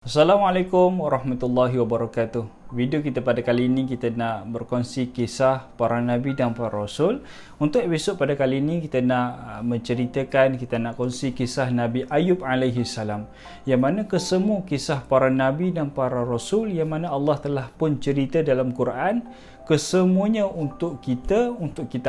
Assalamualaikum warahmatullahi wabarakatuh. Video kita pada kali ini kita nak berkongsi kisah para nabi dan para rasul. Untuk episod pada kali ini kita nak menceritakan, kita nak kongsi kisah Nabi Ayub alaihi salam. Yang mana kesemua kisah para nabi dan para rasul yang mana Allah telah pun cerita dalam Quran, kesemuanya untuk kita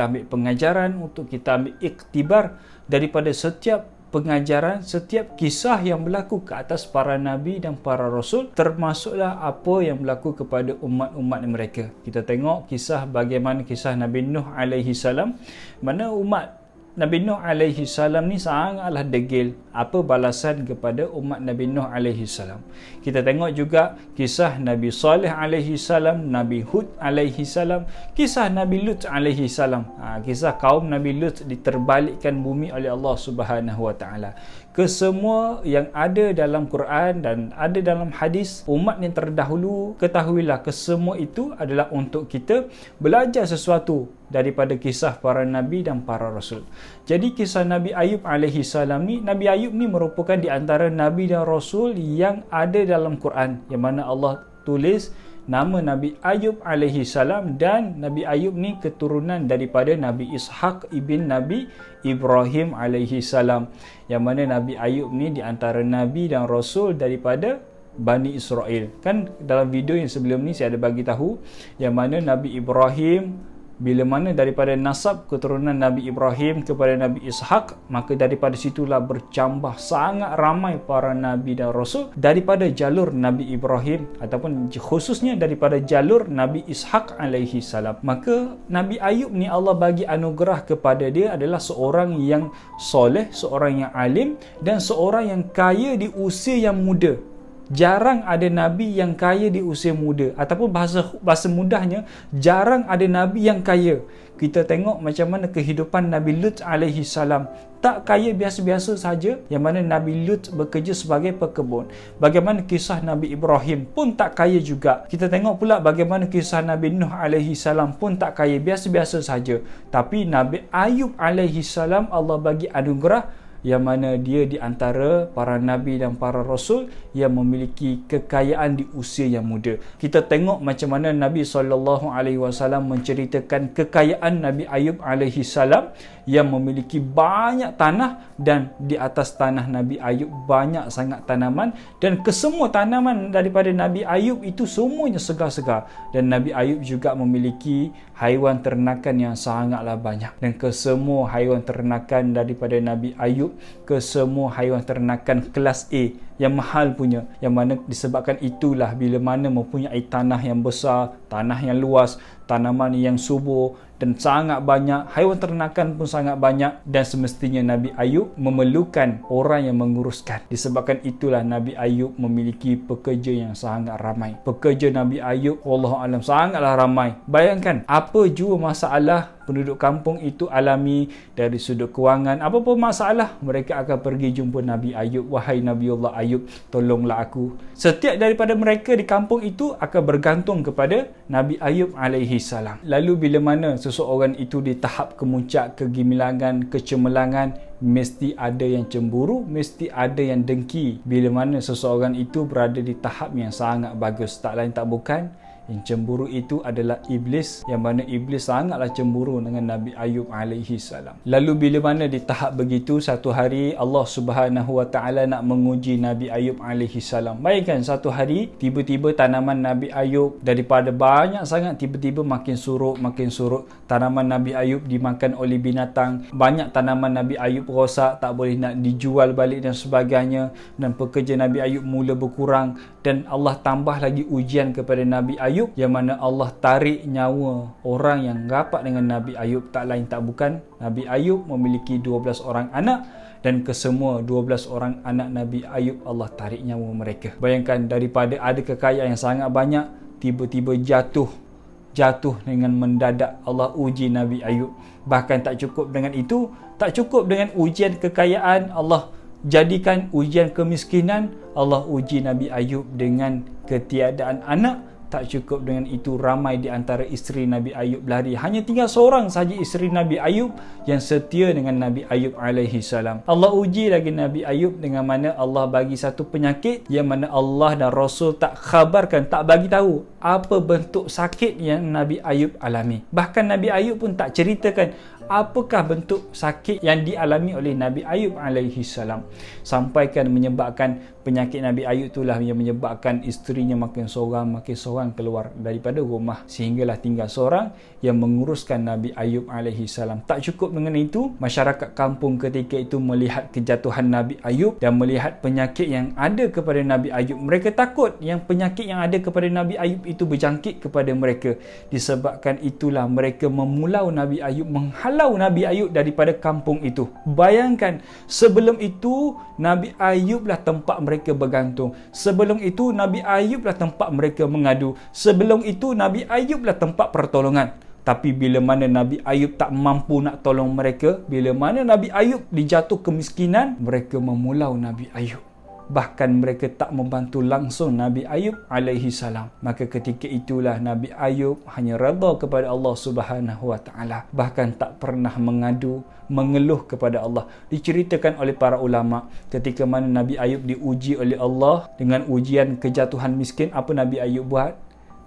ambil pengajaran, untuk kita ambil iktibar daripada setiap pengajaran, setiap kisah yang berlaku ke atas para nabi dan para rasul, termasuklah apa yang berlaku kepada umat-umat mereka. Kita tengok kisah bagaimana kisah Nabi Nuh alaihi salam, mana umat Nabi Nuh alaihi salam ni sangatlah degil apa balasan kepada umat Nabi Nuh alaihi salam. Kita tengok juga kisah Nabi Saleh alaihi salam, Nabi Hud alaihi salam, kisah Nabi Lut alaihi salam. Kisah kaum Nabi Lut diterbalikkan bumi oleh Allah Subhanahu wa taala. Kesemua yang ada dalam Quran dan ada dalam hadis umat yang terdahulu, ketahuilah kesemua itu adalah untuk kita belajar sesuatu daripada kisah para nabi dan para rasul. Jadi kisah Nabi Ayub alaihi salam ni, Nabi Ayub ni merupakan di antara nabi dan rasul yang ada dalam Quran, yang mana Allah tulis nama Nabi Ayub alaihi salam, dan Nabi Ayub ni keturunan daripada Nabi Ishaq ibn Nabi Ibrahim alaihi salam, yang mana Nabi Ayub ni di antara nabi dan rasul daripada Bani Israel. Kan dalam video yang sebelum ni saya ada bagi tahu yang mana Nabi Ibrahim, bila mana daripada nasab keturunan Nabi Ibrahim kepada Nabi Ishaq, maka daripada situlah bercambah sangat ramai para nabi dan rasul daripada jalur Nabi Ibrahim, ataupun khususnya daripada jalur Nabi Ishaq alaihi salam. Maka Nabi Ayub ni Allah bagi anugerah kepada dia adalah seorang yang soleh, seorang yang alim, dan seorang yang kaya di usia yang muda. Jarang ada nabi yang kaya di usia muda, ataupun bahasa mudahnya, jarang ada nabi yang kaya. Kita tengok macam mana kehidupan Nabi Lut alaihi salam, tak kaya biasa-biasa saja, yang mana Nabi Lut bekerja sebagai pekebun. Bagaimana kisah Nabi Ibrahim pun tak kaya juga. Kita tengok pula bagaimana kisah Nabi Nuh alaihi salam pun tak kaya, biasa-biasa saja. Tapi Nabi Ayub alaihi salam Allah bagi anugerah yang mana dia di antara para nabi dan para rasul yang memiliki kekayaan di usia yang muda. Kita tengok macam mana Nabi SAW menceritakan kekayaan Nabi Ayub alaihi salam yang memiliki banyak tanah, dan di atas tanah Nabi Ayub banyak sangat tanaman, dan kesemua tanaman daripada Nabi Ayub itu semuanya segar-segar. Dan Nabi Ayub juga memiliki haiwan ternakan yang sangatlah banyak, dan kesemua haiwan ternakan daripada Nabi Ayub, kesemua haiwan ternakan kelas A yang mahal punya, yang mana disebabkan itulah bila mana mempunyai tanah yang besar, tanah yang luas, tanaman yang subur dan sangat banyak, haiwan ternakan pun sangat banyak, dan semestinya Nabi Ayub memerlukan orang yang menguruskan. Disebabkan itulah Nabi Ayub memiliki pekerja yang sangat ramai. Pekerja Nabi Ayub wallahu alam sangatlah ramai. Bayangkan apa jua masalah penduduk kampung itu alami, dari sudut kewangan, apa-apa masalah mereka akan pergi jumpa Nabi Ayub. Wahai Nabiullah Ayub, tolonglah aku. Setiap daripada mereka di kampung itu akan bergantung kepada Nabi Ayub alaihi salam. Lalu bila mana seseorang itu di tahap kemuncak kegemilangan, kecemerlangan, mesti ada yang cemburu, mesti ada yang dengki. Bila mana seseorang itu berada di tahap yang sangat bagus, tak lain tak bukan, yang cemburu itu adalah iblis, yang mana iblis sangatlah cemburu dengan Nabi Ayub alaihi salam. Lalu bila mana di tahap begitu, satu hari Allah Subhanahu wa taala nak menguji Nabi Ayub alaihi salam. Bayangkan satu hari tiba-tiba tanaman Nabi Ayub daripada banyak sangat tiba-tiba makin surut. Tanaman Nabi Ayub dimakan oleh binatang. Banyak tanaman Nabi Ayub rosak, tak boleh nak dijual balik dan sebagainya, dan pekerja Nabi Ayub mula berkurang. Dan Allah tambah lagi ujian kepada Nabi Ayub, yang mana Allah tarik nyawa orang yang rapat dengan Nabi Ayub. Tak lain tak bukan, Nabi Ayub memiliki 12 orang anak, dan kesemua 12 orang anak Nabi Ayub Allah tarik nyawa mereka. Bayangkan daripada ada kekayaan yang sangat banyak, tiba-tiba jatuh dengan mendadak. Allah uji Nabi Ayub. Bahkan tak cukup dengan itu, tak cukup dengan ujian kekayaan, Allah jadikan ujian kemiskinan. Allah uji Nabi Ayub dengan ketiadaan anak, Tak cukup dengan itu, ramai di antara isteri Nabi Ayub lari. Hanya tinggal seorang sahaja isteri Nabi Ayub yang setia dengan Nabi Ayub alaihi salam. Allah uji lagi Nabi Ayub dengan mana Allah bagi satu penyakit yang mana Allah dan Rasul tak khabarkan, tak bagi tahu apa bentuk sakit yang Nabi Ayub alami. Bahkan Nabi Ayub pun tak ceritakan apakah bentuk sakit yang dialami oleh Nabi Ayub alaihi salam. Sampaikan menyebabkan penyakit Nabi Ayub itulah yang menyebabkan isterinya makin seorang keluar daripada rumah, sehinggalah tinggal seorang yang menguruskan Nabi Ayub alaihi salam. Tak cukup dengan itu, masyarakat kampung ketika itu melihat kejatuhan Nabi Ayub dan melihat penyakit yang ada kepada Nabi Ayub. Mereka takut yang penyakit yang ada kepada Nabi Ayub itu berjangkit kepada mereka. Disebabkan itulah mereka memulau Nabi Ayub, menghalau Nabi Ayub daripada kampung itu. Bayangkan, sebelum itu Nabi Ayublah tempat mereka bergantung. Sebelum itu Nabi Ayublah tempat mereka mengadu. Sebelum itu Nabi Ayublah tempat pertolongan. Tapi bila mana Nabi Ayub tak mampu nak tolong mereka, bila mana Nabi Ayub dijatuh kemiskinan, mereka memulau Nabi Ayub. Bahkan mereka tak membantu langsung Nabi Ayub alaihi salam. Maka ketika itulah Nabi Ayub hanya redha kepada Allah Subhanahu wa taala. Bahkan tak pernah mengadu, mengeluh kepada Allah. Diceritakan oleh para ulama, ketika mana Nabi Ayub diuji oleh Allah dengan ujian kejatuhan miskin, apa Nabi Ayub buat?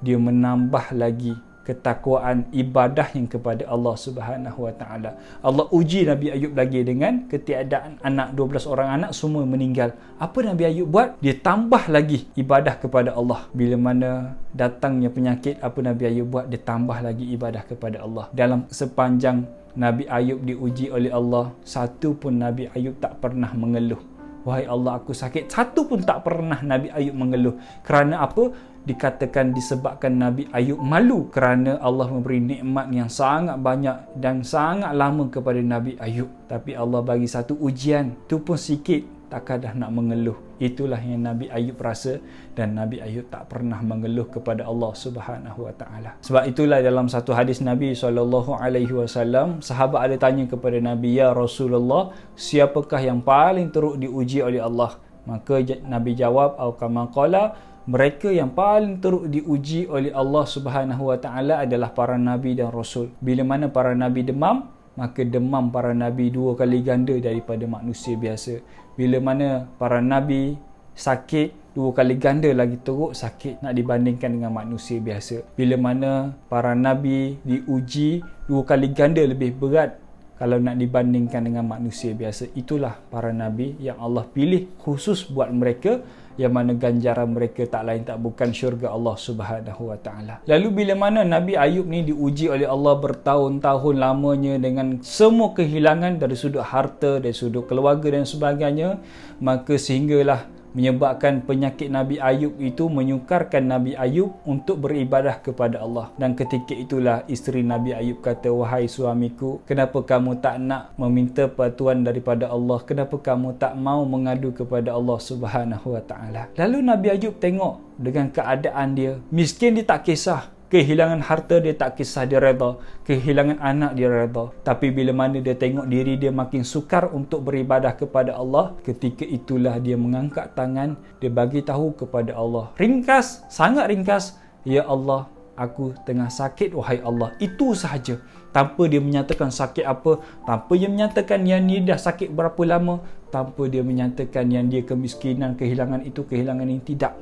Dia menambah lagi ketakwaan ibadah yang kepada Allah Subhanahu wa taala. Allah uji Nabi Ayub lagi dengan ketiadaan anak, 12 orang anak semua meninggal. Apa Nabi Ayub buat? Dia tambah lagi ibadah kepada Allah. Bila mana datangnya penyakit, apa Nabi Ayub buat? Dia tambah lagi ibadah kepada Allah. Dalam sepanjang Nabi Ayub diuji oleh Allah, satu pun Nabi Ayub tak pernah mengeluh. Wahai Allah, aku sakit. Satu pun tak pernah Nabi Ayub mengeluh. Kerana apa? Dikatakan disebabkan Nabi Ayub malu kerana Allah memberi nikmat yang sangat banyak dan sangat lama kepada Nabi Ayub. Tapi Allah bagi satu ujian, tu pun sikit, takkan dah nak mengeluh. Itulah yang Nabi Ayub rasa, dan Nabi Ayub tak pernah mengeluh kepada Allah Subhanahu wa taala. Sebab itulah dalam satu hadis Nabi SAW, sahabat ada tanya kepada Nabi, "Ya Rasulullah, siapakah yang paling teruk diuji oleh Allah?" Maka Nabi jawab, "Au kama qala, mereka yang paling teruk diuji oleh Allah Subhanahu wa taala adalah para nabi dan rasul. Bila mana para nabi demam, maka demam para nabi 2 kali ganda daripada manusia biasa. Bila mana para nabi sakit, 2 kali ganda lagi teruk sakit nak dibandingkan dengan manusia biasa. Bila mana para nabi diuji 2 kali ganda lebih berat kalau nak dibandingkan dengan manusia biasa. Itulah para nabi yang Allah pilih khusus buat mereka, yang mana ganjaran mereka tak lain tak bukan syurga Allah Subhanahu wa taala. Lalu bila mana Nabi Ayub ni diuji oleh Allah bertahun-tahun lamanya dengan semua kehilangan dari sudut harta, dari sudut keluarga dan sebagainya, maka sehinggalah menyebabkan penyakit Nabi Ayub itu menyukarkan Nabi Ayub untuk beribadah kepada Allah. Dan ketika itulah isteri Nabi Ayub kata, "Wahai suamiku, kenapa kamu tak nak meminta bantuan daripada Allah? Kenapa kamu tak mau mengadu kepada Allah Subhanahu wa taala?" Lalu Nabi Ayub tengok dengan keadaan dia, miskin dia tak kisah, kehilangan harta dia tak kisah, dia redha, kehilangan anak dia redha. Tapi bila mana dia tengok diri dia makin sukar untuk beribadah kepada Allah, ketika itulah dia mengangkat tangan, dia bagi tahu kepada Allah. Ringkas, sangat ringkas, "Ya Allah, aku tengah sakit wahai Allah." Itu sahaja. Tanpa dia menyatakan sakit apa, tanpa dia menyatakan yang dia dah sakit berapa lama, tanpa dia menyatakan yang dia kemiskinan, kehilangan itu, kehilangan ini, tidak.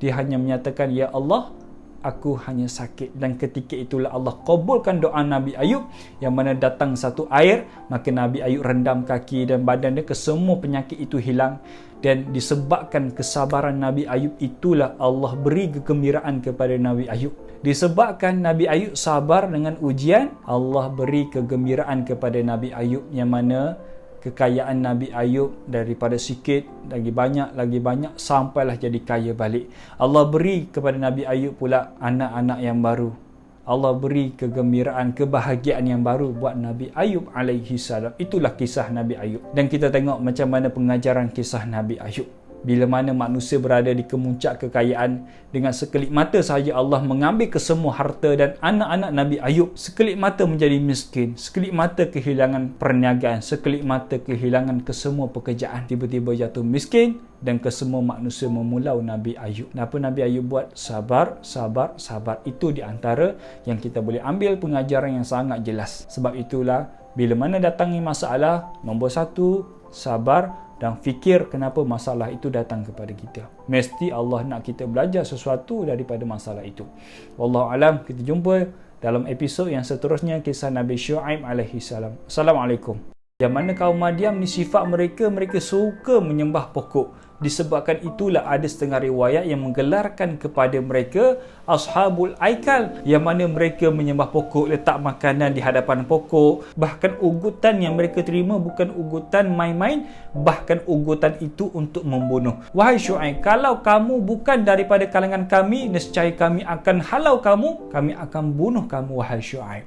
Dia hanya menyatakan, "Ya Allah, aku hanya sakit." Dan ketika itulah Allah kabulkan doa Nabi Ayub, yang mana datang satu air, maka Nabi Ayub rendam kaki dan badan dia, ke semua penyakit itu hilang. Dan disebabkan kesabaran Nabi Ayub itulah Allah beri kegembiraan kepada Nabi Ayub. Disebabkan Nabi Ayub sabar dengan ujian, Allah beri kegembiraan kepada Nabi Ayub, yang mana kekayaan Nabi Ayub daripada sikit lagi banyak sampailah jadi kaya balik. Allah beri kepada Nabi Ayub pula anak-anak yang baru. Allah beri kegembiraan, kebahagiaan yang baru buat Nabi Ayub alaihi salam. Itulah kisah Nabi Ayub. Dan kita tengok macam mana pengajaran kisah Nabi Ayub. bila mana manusia berada di kemuncak kekayaan, dengan sekelip mata sahaja Allah mengambil kesemua harta dan anak-anak Nabi Ayub sekelip mata menjadi miskin, sekelip mata kehilangan perniagaan, sekelip mata kehilangan kesemua pekerjaan, tiba-tiba jatuh miskin dan kesemua manusia memulau Nabi Ayub. Apa Nabi Ayub buat? Sabar, sabar, sabar. Itu di antara yang kita boleh ambil pengajaran yang sangat jelas. Sebab itulah bila mana datangi masalah, nombor satu, sabar dan fikir kenapa masalah itu datang kepada kita. Mesti Allah nak kita belajar sesuatu daripada masalah itu. Wallahu alam, kita jumpa dalam episod yang seterusnya, kisah Nabi Syuaib alaihi salam. Assalamualaikum. Yang mana kaum Madian ni sifat mereka suka menyembah pokok. Disebabkan itulah ada setengah riwayat yang menggelarkan kepada mereka Ashabul Aikal, yang mana mereka menyembah pokok, letak makanan di hadapan pokok. Bahkan ugutan yang mereka terima bukan ugutan main-main, bahkan ugutan itu untuk membunuh. Wahai Syuaib, kalau kamu bukan daripada kalangan kami, nescaya kami akan halau kamu, kami akan bunuh kamu wahai Syuaib.